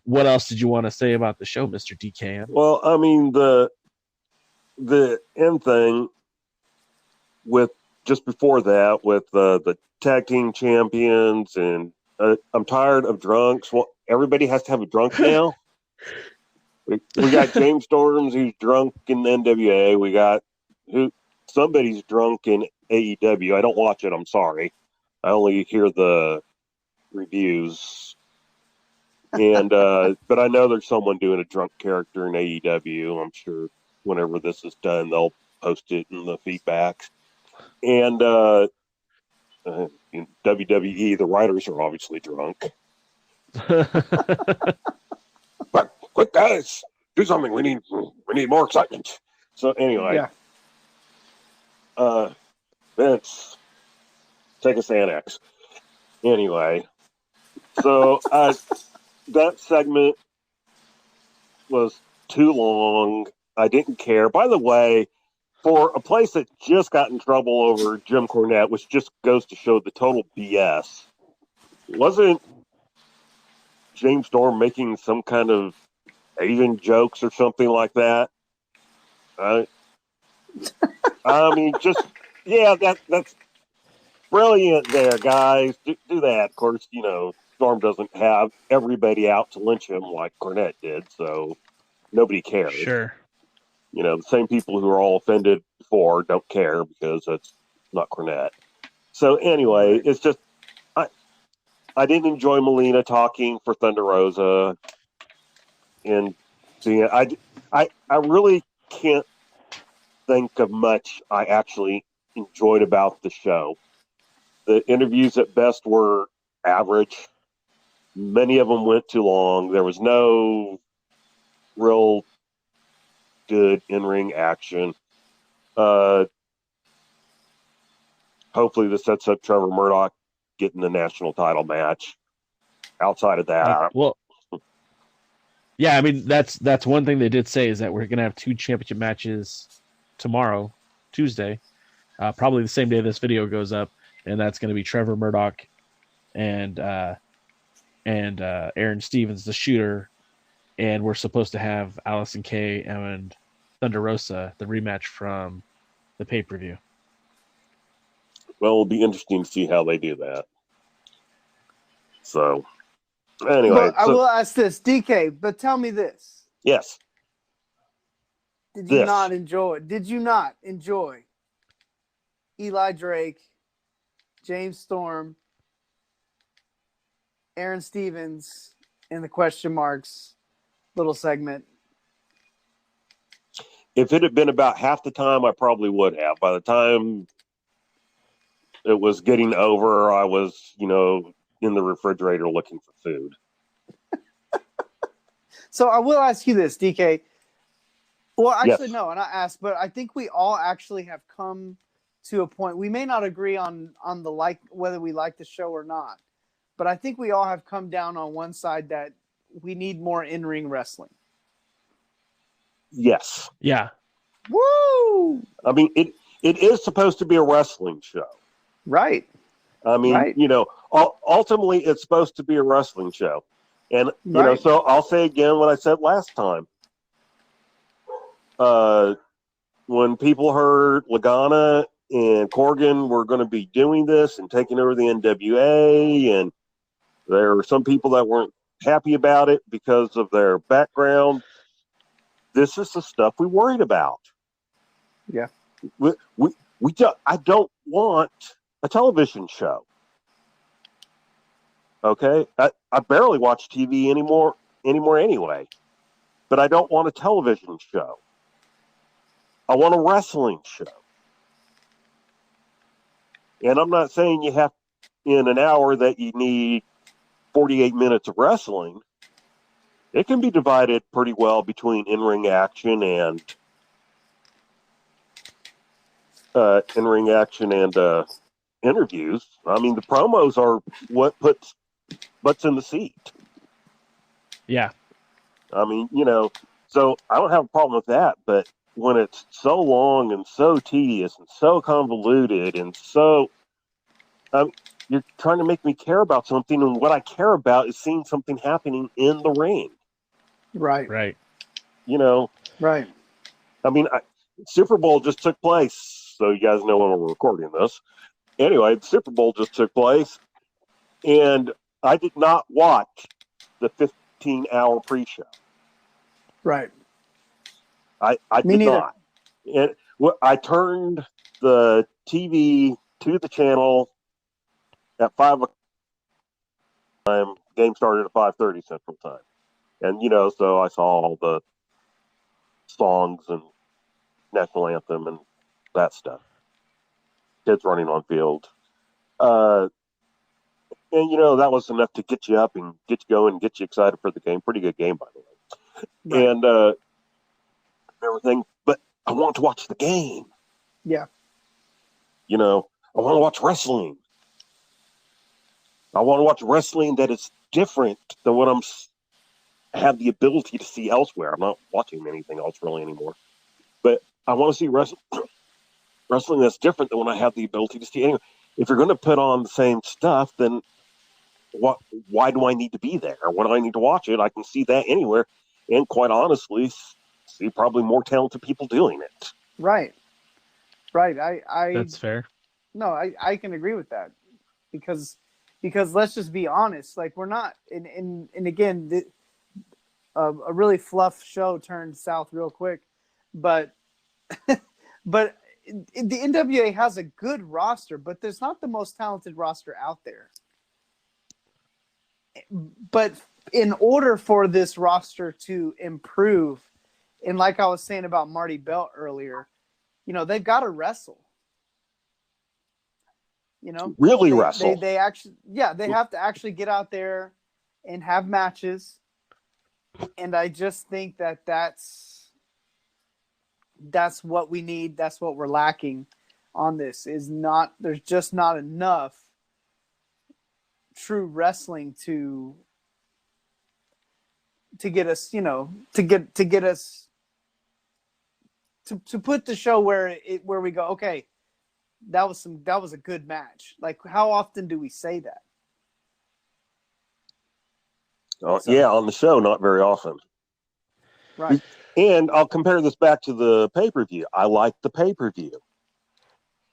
What else did you want to say about the show, Mr. DKM? Well, I mean, the end thing with just before that with the tag team champions, and I'm tired of drunks. Well, everybody has to have a drunk now. we got James Storms who's drunk in NWA. We got somebody's drunk in AEW. I don't watch it. I'm sorry. I only hear the reviews. And but I know there's someone doing a drunk character in AEW. I'm sure whenever this is done, they'll post it in the feedbacks. And in WWE, the writers are obviously drunk. But quick, guys, do something. We need more excitement. So anyway, Vince, take us Annex. Anyway, so that segment was too long. I didn't care. By the way, for a place that just got in trouble over Jim Cornette, which just goes to show the total BS, wasn't James Storm making some kind of Asian jokes or something like that? I mean, that's brilliant there, guys. Do that. Of course, Storm doesn't have everybody out to lynch him like Cornette did, so nobody cares. Sure. The same people who are all offended before don't care because it's not Cornette. So anyway, it's just I didn't enjoy Melina talking for Thunder Rosa, and I really can't think of much I actually enjoyed about the show. The interviews at best were average. Many of them went too long. There was no real good in-ring action. Hopefully this sets up Trevor Murdoch getting the national title match. Outside of that, well, yeah, I mean that's one thing they did say is that we're gonna have 2 championship matches tomorrow, Tuesday, probably the same day this video goes up, and that's going to be Trevor Murdoch and Aaron Stevens, the shooter, and we're supposed to have Allison Kay and Thunder Rosa, the rematch from the pay-per-view. Well, it'll be interesting to see how they do that. So, anyway. I will ask this, DK, but tell me this. Yes. Did you not enjoy Eli Drake, James Storm, Aaron Stevens, and the question marks little segment? If it had been about half the time, I probably would have. By the time it was getting over, I was, in the refrigerator looking for food. So I will ask you this, DK. Well, actually, yes. No, and I asked, but I think we all actually have come to a point. We may not agree on the whether we like the show or not, but I think we all have come down on one side that we need more in-ring wrestling. Yes. Yeah. Woo! I mean, it is supposed to be a wrestling show. Right. I mean, Right. ultimately it's supposed to be a wrestling show. And, so I'll say again what I said last time. When people heard Lagana and Corgan were going to be doing this and taking over the NWA, and there were some people that weren't happy about it because of their background, this is the stuff we worried about. Yeah. I don't want a television show. Okay? I barely watch TV anymore anyway. But I don't want a television show. I want a wrestling show. And I'm not saying you have in an hour that you need 48 minutes of wrestling. It can be divided pretty well between in-ring action and interviews. I mean, the promos are what puts butts in the seat. Yeah. I mean, so I don't have a problem with that, but when it's so long and so tedious and so convoluted and so, you're trying to make me care about something, and what I care about is seeing something happening in the ring. Right. Right. Right. I mean, Super Bowl just took place, so you guys know when we're recording this. Anyway, the Super Bowl just took place, and I did not watch the 15-hour pre-show. Right. I Me did neither. not. And I turned the TV to the channel at 5 o'clock. Game started at 5:30 Central Time. And, so I saw all the songs and national anthem and that stuff. Kids running on field. And, that was enough to get you up and get you going and get you excited for the game. Pretty good game, by the way. Right. And everything. But I want to watch the game. Yeah. I want to watch wrestling. I want to watch wrestling that is different than what I have the ability to see elsewhere. I'm not watching anything else really anymore. But I want to see wrestling that's different than what I have the ability to see anywhere. If you're going to put on the same stuff, then why do I need to be there? Why do I need to watch it? I can see that anywhere. And quite honestly, see probably more talented people doing it. Right. Right. That's fair. No, I can agree with that because let's just be honest. Like we're not and again, a really fluff show turned south real quick, but but the NWA has a good roster, but there's not the most talented roster out there. But in order for this roster to improve, and like I was saying about Marty Belt earlier, they've got to wrestle. Really wrestle. They actually, they have to actually get out there and have matches. And I just think that's what we need. That's what we're lacking on this there's just not enough true wrestling to get us, to get us to put the show where we go, okay, that was a good match. Like, how often do we say that? Yeah, on the show, not very often. Right. And I'll compare this back to the pay-per-view. I like the pay-per-view.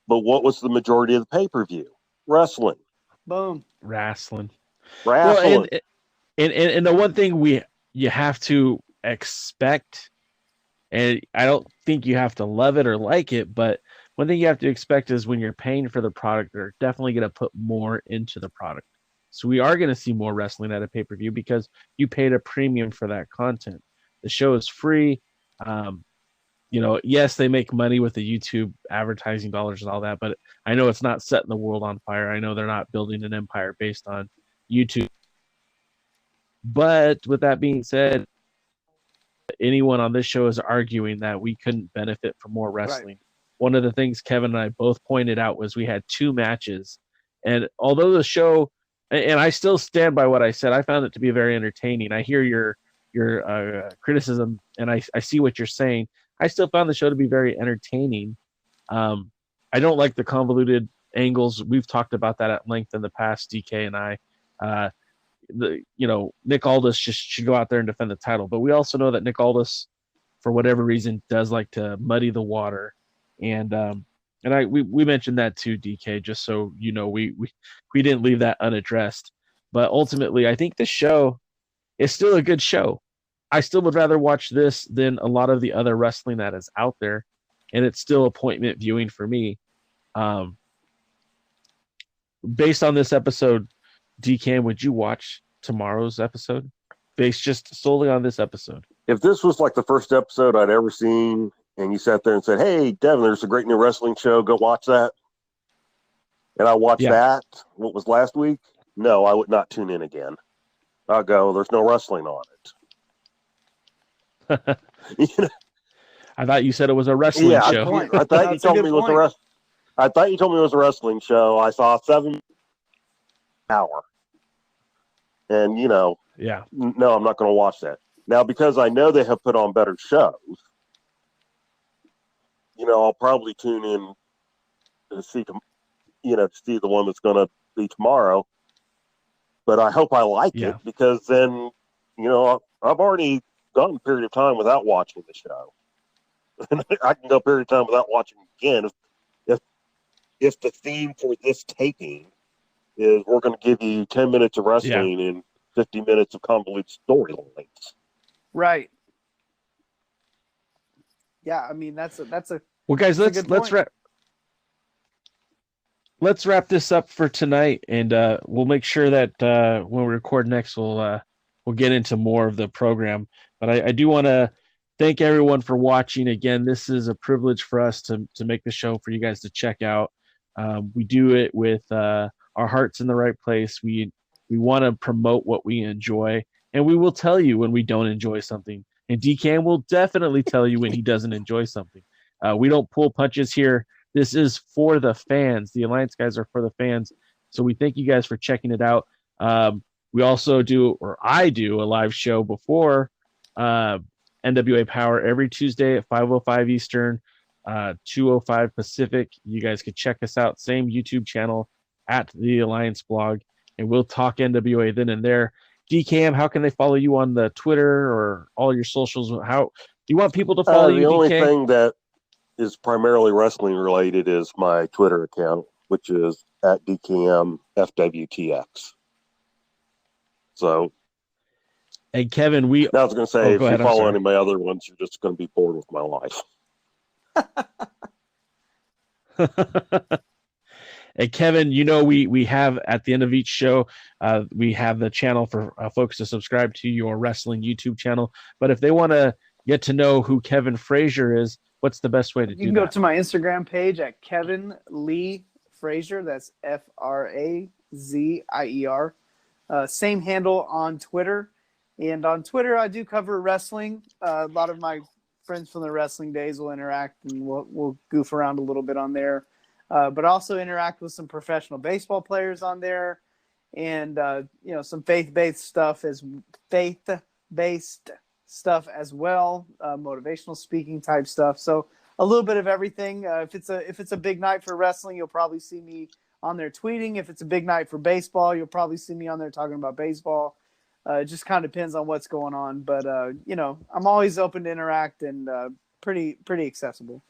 But what was the majority of the pay-per-view? Wrestling. Boom. Wrestling. Well, and the one thing you have to expect, and I don't think you have to love it or like it, but one thing you have to expect is when you're paying for the product, they're definitely going to put more into the product. So we are going to see more wrestling at a pay-per-view because you paid a premium for that content. The show is free. Yes, they make money with the YouTube advertising dollars and all that, but I know it's not setting the world on fire. I know they're not building an empire based on YouTube. But with that being said, anyone on this show is arguing that we couldn't benefit from more wrestling. Right. One of the things Kevin and I both pointed out was we had 2 matches. And although the show, and I still stand by what I said, I found it to be very entertaining. I hear your criticism, and I see what you're saying. I still found the show to be very entertaining. I don't like the convoluted angles. We've talked about that at length in the past, DK and I. Nick Aldis just should go out there and defend the title. But we also know that Nick Aldis, for whatever reason, does like to muddy the water. And we mentioned that too, DK, just so you know, we didn't leave that unaddressed. But ultimately, I think the show is still a good show. I still would rather watch this than a lot of the other wrestling that is out there, and it's still appointment viewing for me. Based on this episode, DK, would you watch tomorrow's episode based just solely on this episode? If this was like the first episode I'd ever seen, and you sat there and said, "Hey, Devin, there's a great new wrestling show. Go watch that," and I watched that, what was last week? No, I would not tune in again. I'll go, "There's no wrestling on it." I thought you said it was a wrestling show. I thought you told me it was a wrestling show. I saw 7 hour, and no, I'm not going to watch that now because I know they have put on better shows. I'll probably tune in to see the one that's going to be tomorrow. But I hope I like it because then, I've already gone a period of time without watching the show. And I can go a period of time without watching it again. If the theme for this taping is we're going to give you 10 minutes of wrestling and 50 minutes of convoluted storylines. Right. Yeah, I mean that's a well, guys. Let's wrap this up for tonight, and we'll make sure that when we record next, we'll get into more of the program. But I do want to thank everyone for watching. Again, this is a privilege for us to make the show for you guys to check out. We do it with our hearts in the right place. We want to promote what we enjoy, and we will tell you when we don't enjoy something. And DCAM will definitely tell you when he doesn't enjoy something. We don't pull punches here. This is for the fans. The Alliance guys are for the fans. So we thank you guys for checking it out. We also I do a live show before NWA Power every Tuesday at 5:05 Eastern, 2:05 Pacific. You guys can check us out. Same YouTube channel at the Alliance blog, and we'll talk NWA then and there. DCAM, how can they follow you on the Twitter or all your socials? How do you want people to follow you? The only thing that is primarily wrestling related is my Twitter account, which is at DKMFWTX. So, and Kevin, I was going to say, if you follow any of my other ones, you're just going to be bored with my life. And Kevin, we have at the end of each show, we have the channel for folks to subscribe to your wrestling YouTube channel. But if they want to get to know who Kevin Frazier is, what's the best way to do that? You can go to my Instagram page at Kevin Lee Frazier. That's FRAZIER. Same handle on Twitter. And on Twitter, I do cover wrestling. A lot of my friends from the wrestling days will interact, and we'll goof around a little bit on there. But also interact with some professional baseball players on there, and some faith-based stuff as well, motivational speaking type stuff. So a little bit of everything. If it's a big night for wrestling, you'll probably see me on there tweeting. If it's a big night for baseball, you'll probably see me on there talking about baseball. It just kind of depends on what's going on. But I'm always open to interact and pretty accessible.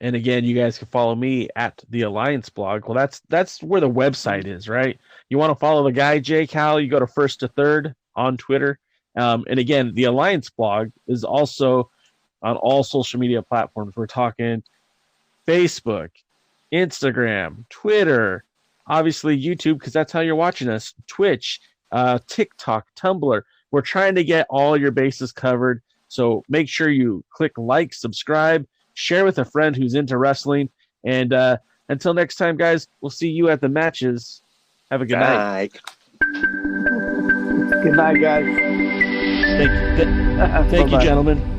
And again, you guys can follow me at the Alliance blog. Well, that's where the website is, right? You want to follow the guy, Jake Howell, you go to First to Third on Twitter. And again, the Alliance blog is also on all social media platforms. We're talking Facebook, Instagram, Twitter, obviously YouTube, because that's how you're watching us, Twitch, TikTok, Tumblr. We're trying to get all your bases covered. So make sure you click like, subscribe, share with a friend who's into wrestling. And until next time, guys, we'll see you at the matches. Have a good night. Good night, guys. Thank you, gentlemen.